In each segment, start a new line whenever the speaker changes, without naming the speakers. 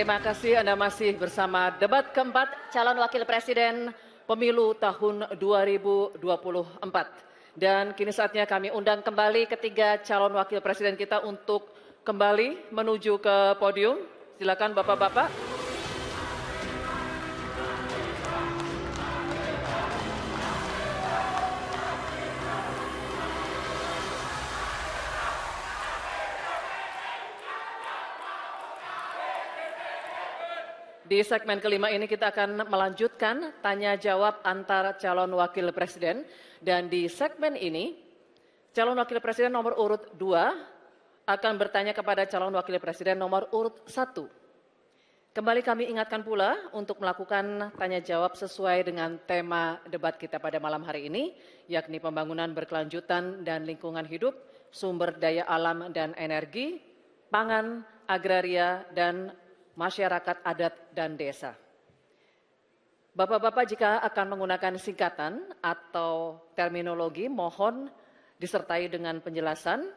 Terima kasih, Anda masih bersama debat keempat calon wakil presiden pemilu tahun 2024. Dan kini saatnya kami undang kembali ketiga calon wakil presiden kita untuk kembali menuju ke podium. Silakan Bapak-bapak. Di segmen kelima ini kita akan melanjutkan tanya jawab antar calon wakil presiden. Dan di segmen ini, calon wakil presiden nomor urut 2 akan bertanya kepada calon wakil presiden nomor urut 1. Kembali kami ingatkan pula untuk melakukan tanya jawab sesuai dengan tema debat kita pada malam hari ini, yakni pembangunan berkelanjutan dan lingkungan hidup, sumber daya alam dan energi, pangan, agraria, dan masyarakat adat dan desa. Bapak-bapak jika akan menggunakan singkatan atau terminologi mohon disertai dengan penjelasan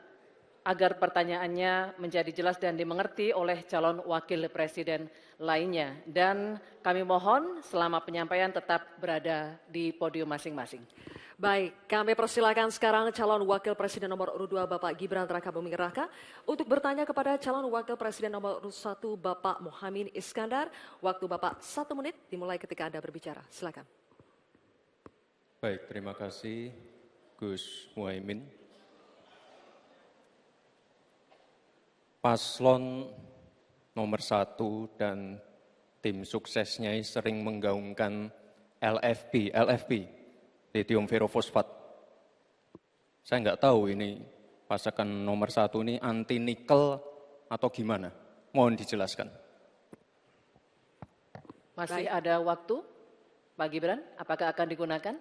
agar pertanyaannya menjadi jelas dan dimengerti oleh calon wakil presiden lainnya. Dan kami mohon selama penyampaian tetap berada di podium masing-masing.
Baik, kami persilakan sekarang calon wakil presiden nomor urut 2 Bapak Gibran Rakabuming Raka untuk bertanya kepada calon wakil presiden nomor urut 1 Bapak Muhaimin Iskandar. Waktu Bapak 1 menit dimulai ketika Anda berbicara. Silakan.
Baik, terima kasih Gus Muhaimin. Paslon nomor 1 dan tim suksesnya sering menggaungkan LFP, lithium ferrofosfat. Saya nggak tahu ini pasangan nomor 1 ini anti nikel atau gimana. Mohon dijelaskan.
Masih ada waktu, Pak Gibran, apakah akan digunakan?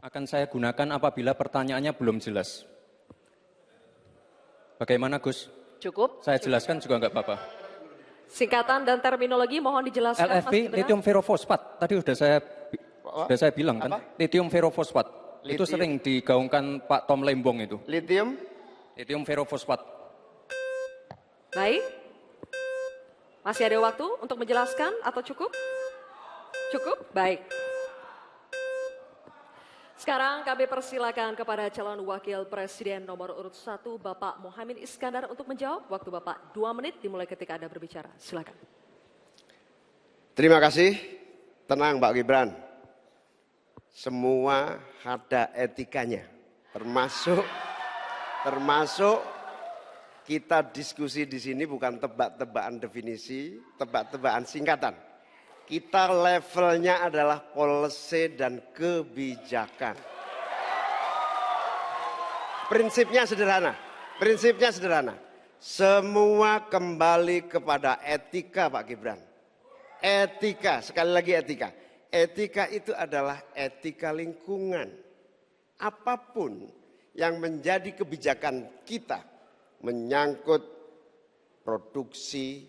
Akan saya gunakan apabila pertanyaannya belum jelas. Bagaimana Gus?
Cukup?
Saya jelaskan juga nggak apa-apa.
Singkatan dan terminologi mohon dijelaskan.
LFP, lithium ferrofosfat. Tadi sudah saya bilang kan, lithium ferrofosfat. Itu sering digaungkan Pak Tom Lembong itu. Lithium ferrofosfat.
Baik. Masih ada waktu untuk menjelaskan atau cukup? Cukup? Baik. Sekarang kami persilakan kepada calon wakil presiden nomor urut 1 Bapak Muhaimin Iskandar untuk menjawab. Waktu Bapak 2 menit dimulai ketika Anda berbicara. Silakan.
Terima kasih. Tenang Pak Gibran. Semua ada etikanya. Termasuk kita diskusi di sini bukan tebak-tebakan definisi, tebak-tebakan singkatan. Kita levelnya adalah policy dan kebijakan. Prinsipnya sederhana. Semua kembali kepada etika Pak Gibran. Etika, sekali lagi etika. Etika itu adalah etika lingkungan. Apapun yang menjadi kebijakan kita menyangkut produksi,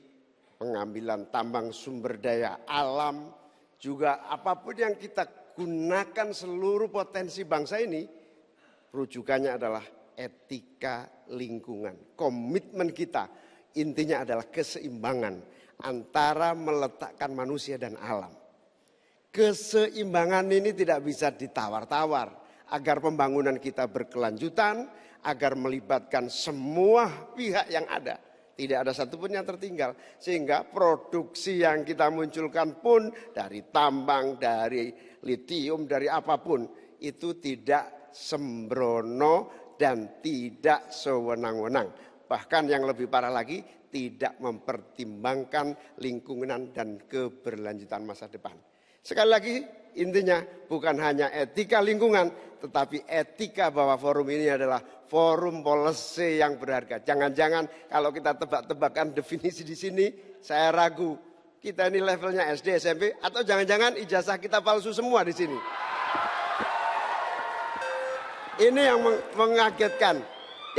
pengambilan tambang sumber daya alam, juga apapun yang kita gunakan seluruh potensi bangsa ini, rujukannya adalah etika lingkungan. Komitmen kita intinya adalah keseimbangan antara meletakkan manusia dan alam. Keseimbangan ini tidak bisa ditawar-tawar agar pembangunan kita berkelanjutan, agar melibatkan semua pihak yang ada. Tidak ada satupun yang tertinggal. Sehingga produksi yang kita munculkan pun dari tambang, dari litium, dari apapun. Itu tidak sembrono dan tidak sewenang-wenang. Bahkan yang lebih parah lagi, tidak mempertimbangkan lingkungan dan keberlanjutan masa depan. Sekali lagi intinya bukan hanya etika lingkungan, tetapi etika bahwa forum ini adalah forum policy yang berharga. Jangan-jangan kalau kita tebak-tebakan definisi di sini, saya ragu kita ini levelnya SD, SMP, atau jangan-jangan ijazah kita palsu semua di sini. Ini yang mengagetkan.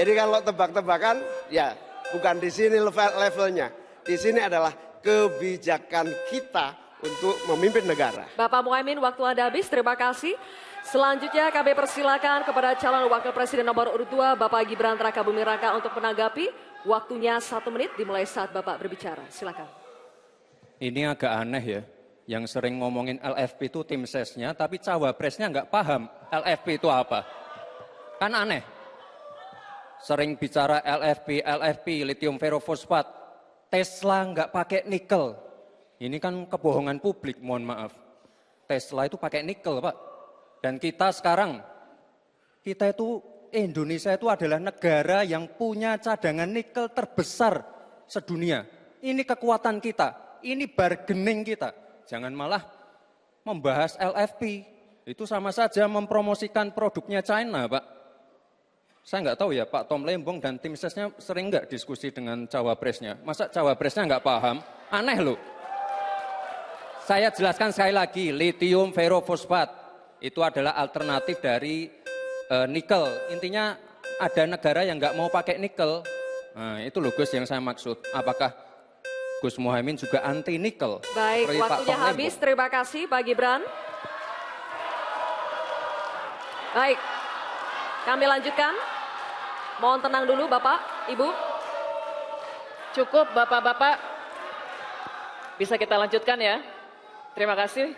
Jadi kalau tebak-tebakan, ya bukan di sini levelnya. Di sini adalah kebijakan kita untuk memimpin negara.
Bapak Muhaimin, waktu Anda habis. Terima kasih. Selanjutnya kami persilakan kepada calon wakil presiden nomor urut 2 Bapak Gibran Rakabuming Raka untuk menanggapi. Waktunya 1 menit dimulai saat Bapak berbicara. Silakan.
Ini agak aneh ya. Yang sering ngomongin LFP itu tim sesnya, tapi cawapresnya nggak paham LFP itu apa. Kan aneh. Sering bicara LFP, lithium ferrofosfat. Tesla nggak pakai nikel. Ini kan kebohongan publik, mohon maaf. Tesla itu pakai nikel, Pak. Dan kita sekarang, Indonesia itu adalah negara yang punya cadangan nikel terbesar sedunia. Ini kekuatan kita, ini bargaining kita. Jangan malah membahas LFP. Itu sama saja mempromosikan produknya China, Pak. Saya nggak tahu ya, Pak Tom Lembong dan tim sesnya sering nggak diskusi dengan cawapresnya. Masa cawapresnya nggak paham? Aneh loh. Saya jelaskan sekali lagi, lithium ferrofosfat itu adalah alternatif dari nikel. Intinya ada negara yang nggak mau pakai nikel. Nah, itu loh Gus yang saya maksud. Apakah Gus Muhaimin juga anti nikel?
Baik, waktunya habis. Terima kasih Pak Gibran. Baik, kami lanjutkan. Mohon tenang dulu Bapak, Ibu.
Cukup Bapak-Bapak. Bisa kita lanjutkan ya. Terima kasih.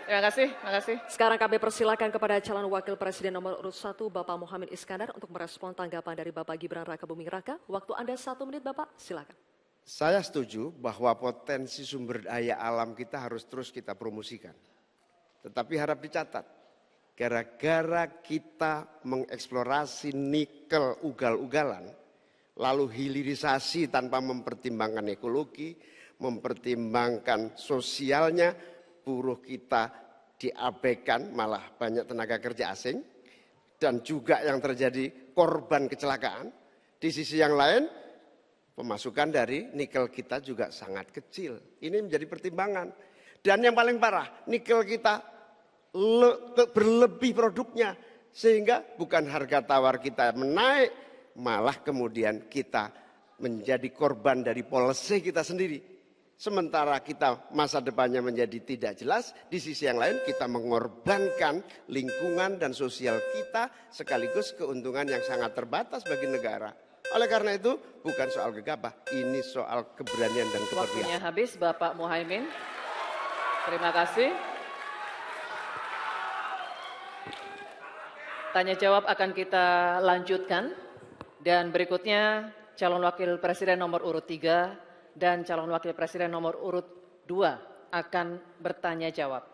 Sekarang kami persilakan kepada calon wakil presiden nomor urut 1 Bapak Muhammad Iskandar untuk merespon tanggapan dari Bapak Gibran Rakabuming Raka. Waktu Anda 1 menit Bapak, silakan.
Saya setuju bahwa potensi sumber daya alam kita harus terus kita promosikan. Tetapi harap dicatat, gara-gara kita mengeksplorasi nikel ugal-ugalan, lalu hilirisasi tanpa mempertimbangkan ekologi, mempertimbangkan sosialnya, buruh kita diabaikan, malah banyak tenaga kerja asing, dan juga yang terjadi korban kecelakaan. Di sisi yang lain, pemasukan dari nikel kita juga sangat kecil. Ini menjadi pertimbangan. Dan yang paling parah, nikel kita berlebih produknya. Sehingga bukan harga tawar kita menaik, malah kemudian kita menjadi korban dari policy kita sendiri. Sementara kita masa depannya menjadi tidak jelas, di sisi yang lain kita mengorbankan lingkungan dan sosial kita sekaligus keuntungan yang sangat terbatas bagi negara. Oleh karena itu bukan soal gegabah, ini soal keberanian dan kepercayaan.
Waktunya habis Bapak Muhaimin. Terima kasih. Tanya jawab akan kita lanjutkan dan berikutnya calon wakil presiden nomor urut 3 dan calon wakil presiden nomor urut 2 akan bertanya jawab.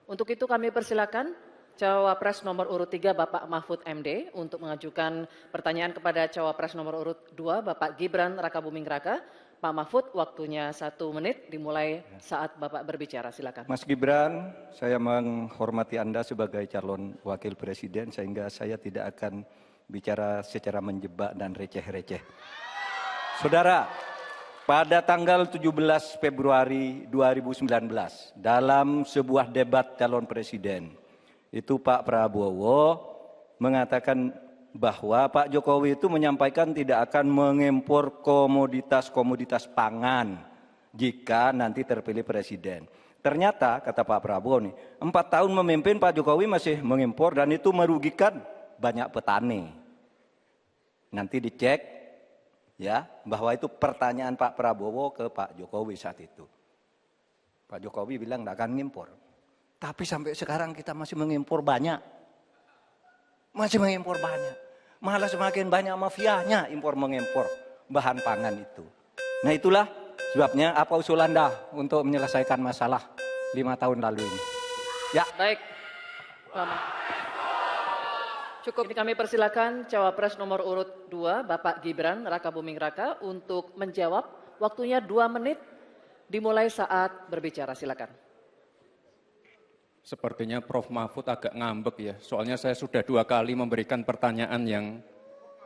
Untuk itu kami persilakan Cawapres nomor urut 3 Bapak Mahfud MD untuk mengajukan pertanyaan kepada Cawapres nomor urut 2 Bapak Gibran Rakabuming Raka. Pak Mahfud, waktunya 1 menit dimulai saat Bapak berbicara. Silakan.
Mas Gibran, saya menghormati Anda sebagai calon wakil presiden sehingga saya tidak akan bicara secara menjebak dan receh-receh. Saudara, pada tanggal 17 Februari 2019, dalam sebuah debat calon presiden, itu Pak Prabowo mengatakan bahwa Pak Jokowi itu menyampaikan tidak akan mengimpor komoditas-komoditas pangan jika nanti terpilih presiden. Ternyata, kata Pak Prabowo nih, 4 tahun memimpin Pak Jokowi masih mengimpor dan itu merugikan banyak petani. Nanti dicek ya, bahwa itu pertanyaan Pak Prabowo ke Pak Jokowi saat itu. Pak Jokowi bilang tidak akan ngimpor. Tapi sampai sekarang kita masih mengimpor banyak. Masih mengimpor banyak. Malah semakin banyak mafianya impor mengimpor bahan pangan itu. Nah itulah sebabnya apa usul Anda untuk menyelesaikan masalah 5 tahun lalu ini. Ya.
Baik. Cukup, ini kami persilakan Cawapres nomor urut 2 Bapak Gibran Rakabuming Raka untuk menjawab. Waktunya 2 menit dimulai saat berbicara. Silakan.
Sepertinya Prof. Mahfud agak ngambek ya. Soalnya saya sudah 2 kali memberikan pertanyaan yang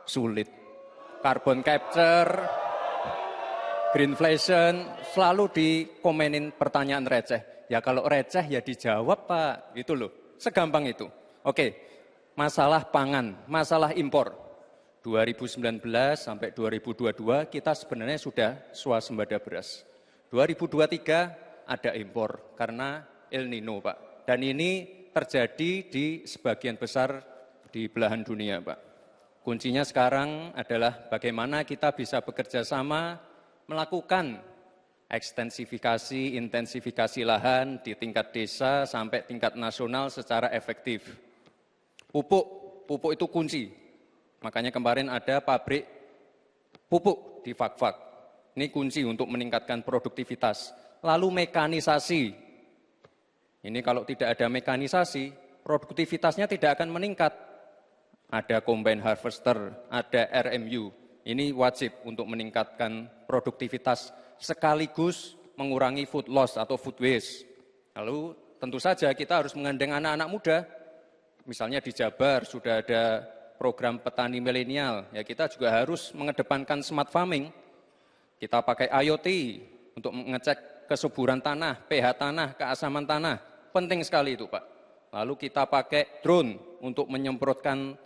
sulit. Carbon capture, greenflation, selalu dikomenin pertanyaan receh. Ya kalau receh ya dijawab Pak. Gitu loh. Segampang itu. Oke. Masalah pangan, masalah impor. 2019 sampai 2022 kita sebenarnya sudah swasembada beras. 2023 ada impor karena El Nino Pak. Dan ini terjadi di sebagian besar di belahan dunia Pak. Kuncinya sekarang adalah bagaimana kita bisa bekerja sama melakukan ekstensifikasi, intensifikasi lahan di tingkat desa sampai tingkat nasional secara efektif. Pupuk itu kunci. Makanya kemarin ada pabrik pupuk di Fak-Fak. Ini kunci untuk meningkatkan produktivitas. Lalu mekanisasi. Ini kalau tidak ada mekanisasi, produktivitasnya tidak akan meningkat. Ada combine harvester, ada RMU. Ini wajib untuk meningkatkan produktivitas sekaligus mengurangi food loss atau food waste. Lalu tentu saja kita harus menggandeng anak-anak muda. Misalnya di Jabar sudah ada program petani milenial, ya kita juga harus mengedepankan smart farming. Kita pakai IoT untuk mengecek kesuburan tanah, pH tanah, keasaman tanah. Penting sekali itu, Pak. Lalu kita pakai drone untuk menyemprotkan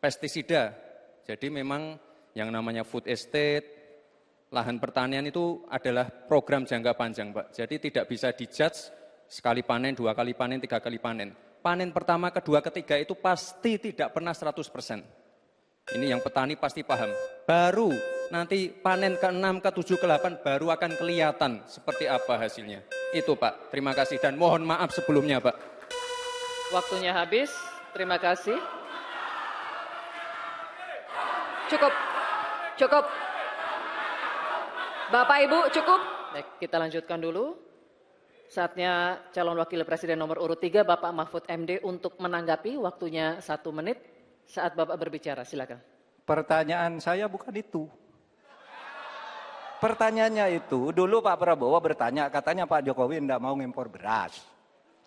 pestisida. Jadi memang yang namanya food estate, lahan pertanian itu adalah program jangka panjang, Pak. Jadi tidak bisa dijudge sekali panen, 2 kali panen, 3 kali panen. Panen pertama, kedua, ketiga itu pasti tidak pernah 100%. Ini yang petani pasti paham. Baru nanti panen ke-6, ke-7, ke-8 baru akan kelihatan seperti apa hasilnya. Itu Pak, terima kasih dan mohon maaf sebelumnya Pak.
Waktunya habis, terima kasih.
Cukup. Bapak Ibu cukup.
Baik, kita lanjutkan dulu. Saatnya calon wakil presiden nomor urut 3 Bapak Mahfud MD untuk menanggapi, waktunya 1 menit saat Bapak berbicara, silakan.
Pertanyaan saya bukan itu. Pertanyaannya itu, dulu Pak Prabowo bertanya, katanya Pak Jokowi tidak mau ngimpor beras.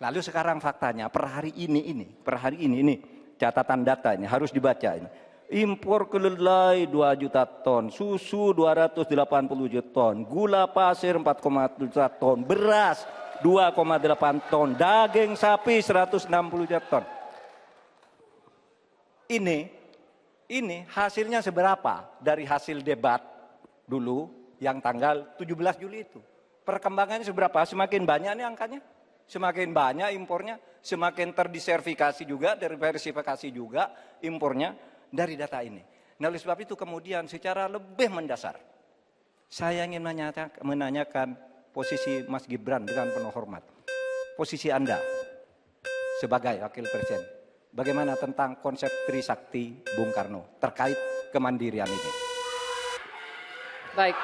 Lalu sekarang faktanya, per hari ini, catatan data ini harus dibaca ini. Impor kedelai 2 juta ton, susu 280 juta ton, gula pasir 4,1 juta ton, beras 2,8 ton, daging sapi 160 juta ton. Ini hasilnya seberapa dari hasil debat dulu yang tanggal 17 Juli itu. Perkembangannya seberapa? Semakin banyak nih angkanya. Semakin banyak impornya, semakin terdiversifikasi juga, diversifikasi juga impornya dari data ini. Nah, oleh sebab itu kemudian secara lebih mendasar, saya ingin menanyakan posisi Mas Gibran dengan penuh hormat. Posisi Anda sebagai wakil presiden, bagaimana tentang konsep Trisakti Bung Karno terkait kemandirian ini?
Baik.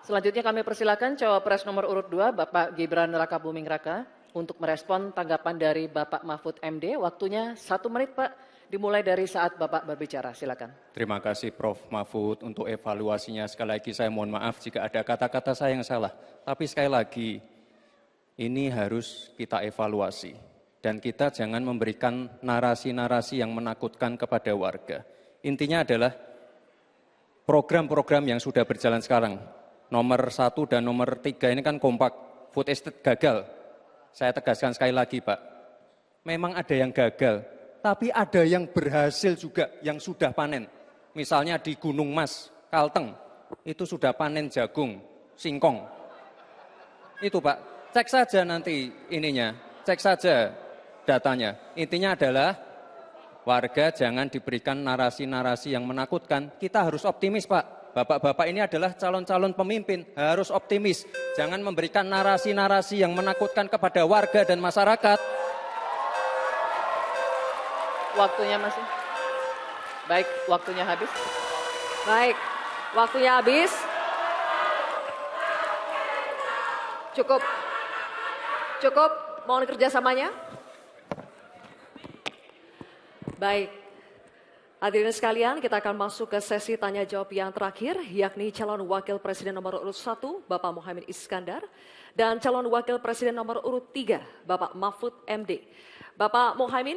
Selanjutnya kami persilakan cawapres nomor urut 2 Bapak Gibran Rakabuming Raka untuk merespon tanggapan dari Bapak Mahfud MD. Waktunya 1 menit Pak, dimulai dari saat Bapak berbicara, silakan.
Terima kasih Prof. Mahfud untuk evaluasinya. Sekali lagi saya mohon maaf jika ada kata-kata saya yang salah. Tapi sekali lagi, ini harus kita evaluasi. Dan kita jangan memberikan narasi-narasi yang menakutkan kepada warga. Intinya adalah program-program yang sudah berjalan sekarang. Nomor 1 dan nomor 3 ini kan kompak. Food estate gagal. Saya tegaskan sekali lagi Pak. Memang ada yang gagal. Tapi ada yang berhasil juga yang sudah panen. Misalnya di Gunung Mas, Kalteng, itu sudah panen jagung, singkong. Itu Pak, cek saja nanti ininya, cek saja datanya. Intinya adalah warga jangan diberikan narasi-narasi yang menakutkan. Kita harus optimis Pak. Bapak-bapak ini adalah calon-calon pemimpin, harus optimis. Jangan memberikan narasi-narasi yang menakutkan kepada warga dan masyarakat.
Waktunya masih. Baik, waktunya habis.
Baik, waktunya habis. Cukup, mohon kerjasamanya. Baik, hadirin sekalian, kita akan masuk ke sesi tanya jawab yang terakhir, yakni calon wakil presiden nomor urut 1, Bapak Muhaimin Iskandar, dan calon wakil presiden nomor urut 3, Bapak Mahfud MD. Bapak Muhaimin,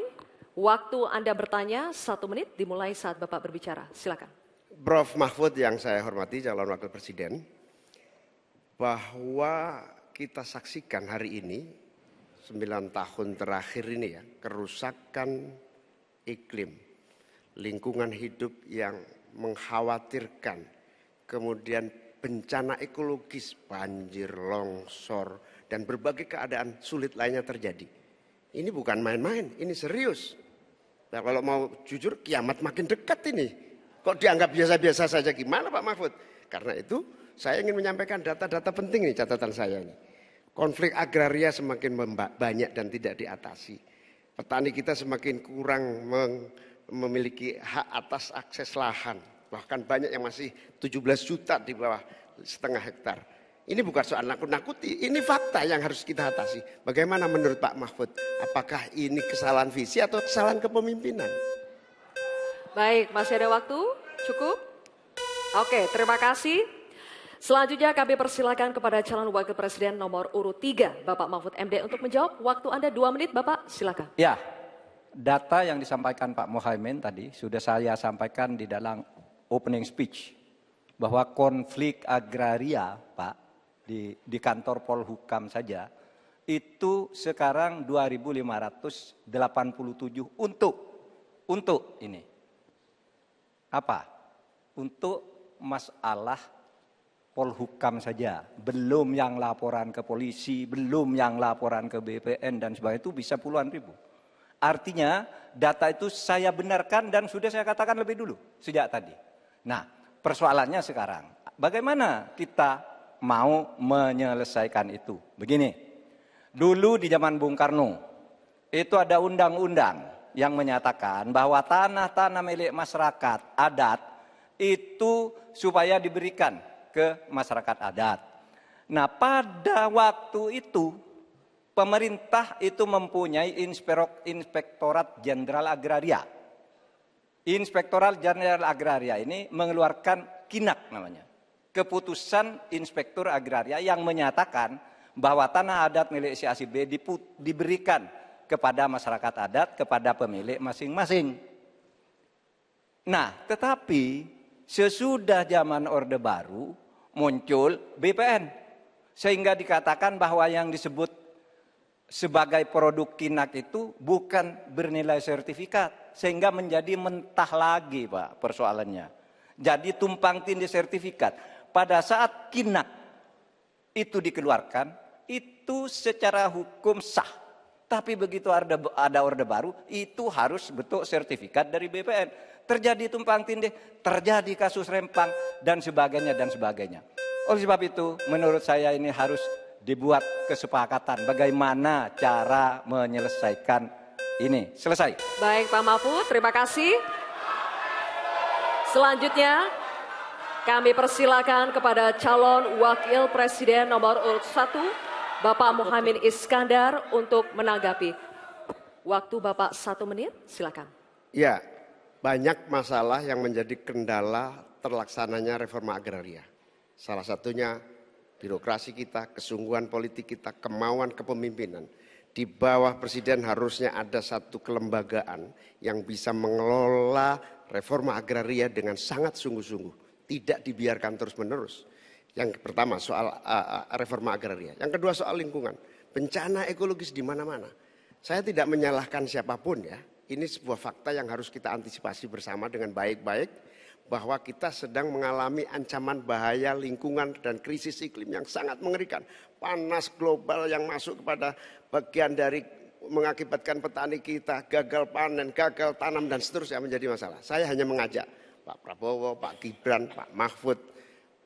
waktu Anda bertanya 1 menit dimulai saat Bapak berbicara. Silakan.
Prof. Mahfud yang saya hormati, calon wakil presiden, bahwa kita saksikan hari ini, 9 tahun terakhir ini ya, kerusakan iklim, lingkungan hidup yang mengkhawatirkan, kemudian bencana ekologis, banjir, longsor, dan berbagai keadaan sulit lainnya terjadi. Ini bukan main-main, ini serius. Nah, kalau mau jujur, kiamat makin dekat ini. Kok dianggap biasa-biasa saja gimana Pak Mahfud? Karena itu Saya ingin menyampaikan data-data penting nih, catatan saya ini. Konflik agraria semakin banyak dan tidak diatasi. Petani kita semakin kurang memiliki hak atas akses lahan. Bahkan banyak yang masih 17 juta di bawah setengah hektar. Ini bukan soal nakut-nakuti, ini fakta yang harus kita atasi. Bagaimana menurut Pak Mahfud? Apakah ini kesalahan visi atau kesalahan kepemimpinan?
Baik, masih ada waktu? Cukup? Oke, terima kasih. Selanjutnya kami persilakan kepada calon wakil presiden nomor urut 3, Bapak Mahfud MD untuk menjawab. Waktu Anda 2 menit, Bapak, silakan.
Ya, data yang disampaikan Pak Mohaimin tadi sudah saya sampaikan di dalam opening speech. Bahwa konflik agraria, Pak, di kantor Polhukam saja, itu sekarang 2.587 untuk ini. Apa? Untuk masalah Polhukam saja, belum yang laporan ke polisi, belum yang laporan ke BPN dan sebagainya, itu bisa puluhan ribu. Artinya data itu saya benarkan dan sudah saya katakan lebih dulu, sejak tadi. Nah, persoalannya sekarang, bagaimana kita mau menyelesaikan itu? Begini, dulu di zaman Bung Karno, itu ada undang-undang yang menyatakan bahwa tanah-tanah milik masyarakat adat itu supaya diberikan ke masyarakat adat. Nah, pada waktu itu pemerintah itu mempunyai Inspektorat Jenderal Agraria. Inspektorat Jenderal Agraria ini mengeluarkan KINAK namanya. Keputusan Inspektur Agraria yang menyatakan bahwa tanah adat milik si A si B diberikan kepada masyarakat adat, kepada pemilik masing-masing. Nah, tetapi sesudah zaman Orde Baru muncul BPN. Sehingga dikatakan bahwa yang disebut sebagai produk KINAK itu bukan bernilai sertifikat. Sehingga menjadi mentah lagi, Pak, persoalannya. Jadi tumpang tindih sertifikat. Pada saat KINAK itu dikeluarkan, itu secara hukum sah. Tapi begitu ada Orde Baru, itu harus bentuk sertifikat dari BPN. Terjadi tumpang tindih, terjadi kasus rempang, dan sebagainya, dan sebagainya. Oleh sebab itu, menurut saya ini harus dibuat kesepakatan bagaimana cara menyelesaikan ini. Selesai.
Baik, Pak Mahfud, terima kasih. Selanjutnya, kami persilakan kepada calon wakil presiden nomor urut 1, Bapak Mohaimin Iskandar untuk menanggapi. Waktu Bapak 1 menit, silakan.
Ya, banyak masalah yang menjadi kendala terlaksananya reforma agraria. Salah satunya birokrasi kita, kesungguhan politik kita, kemauan kepemimpinan. Di bawah presiden harusnya ada satu kelembagaan yang bisa mengelola reforma agraria dengan sangat sungguh-sungguh. Tidak dibiarkan terus-menerus. Yang pertama soal reforma agraria. Yang kedua soal lingkungan. Bencana ekologis di mana-mana. Saya tidak menyalahkan siapapun ya. Ini sebuah fakta yang harus kita antisipasi bersama dengan baik-baik. Bahwa kita sedang mengalami ancaman bahaya lingkungan dan krisis iklim yang sangat mengerikan. Panas global yang masuk kepada bagian dari mengakibatkan petani kita gagal panen, gagal tanam dan seterusnya menjadi masalah. Saya hanya mengajak Pak Prabowo, Pak Gibran, Pak Mahfud,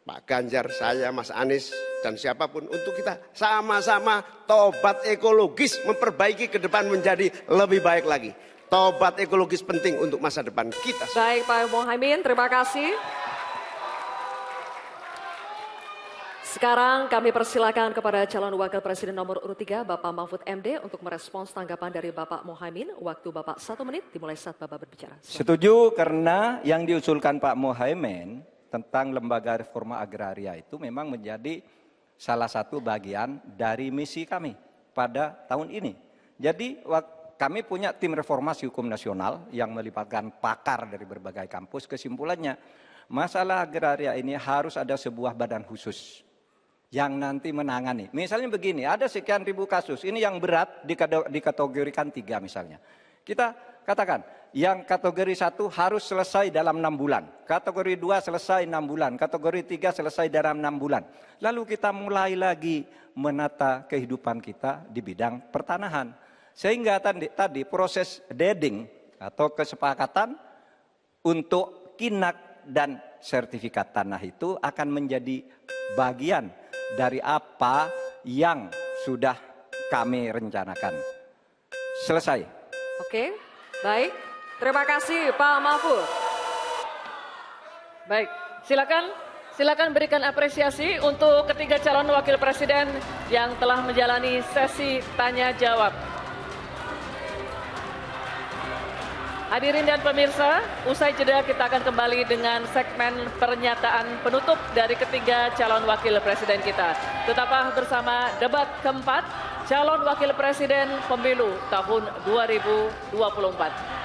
Pak Ganjar, saya, Mas Anies, dan siapapun untuk kita sama-sama tobat ekologis memperbaiki ke depan menjadi lebih baik lagi. Tobat ekologis penting untuk masa depan kita.
Baik, Pak Mohaimin, terima kasih. Sekarang kami persilakan kepada calon wakil presiden nomor urut 3, Bapak Mahfud MD untuk merespons tanggapan dari Bapak Mohaimin. Waktu Bapak 1 menit dimulai saat Bapak berbicara.
Setuju karena yang diusulkan Pak Mohaimin tentang lembaga reforma agraria itu memang menjadi salah satu bagian dari misi kami pada tahun ini. Jadi kami punya tim reformasi hukum nasional yang melibatkan pakar dari berbagai kampus. Kesimpulannya, masalah agraria ini harus ada sebuah badan khusus yang nanti menangani. Misalnya begini, ada sekian ribu kasus, ini yang berat dikategorikan 3 misalnya. Kita katakan, yang kategori 1 harus selesai dalam 6 bulan. Kategori 2 selesai 6 bulan. Kategori 3 selesai dalam 6 bulan. Lalu kita mulai lagi menata kehidupan kita di bidang pertanahan. Sehingga tadi proses deeding atau kesepakatan untuk KINAK dan sertifikat tanah itu akan menjadi bagian dari apa yang sudah kami rencanakan. Selesai.
Oke, baik. Terima kasih Pak Mahfud.
Baik, silakan berikan apresiasi untuk ketiga calon wakil presiden yang telah menjalani sesi tanya jawab. Hadirin dan pemirsa, usai jeda kita akan kembali dengan segmen pernyataan penutup dari ketiga calon wakil presiden kita. Tetaplah bersama debat keempat calon wakil presiden pemilu tahun 2024.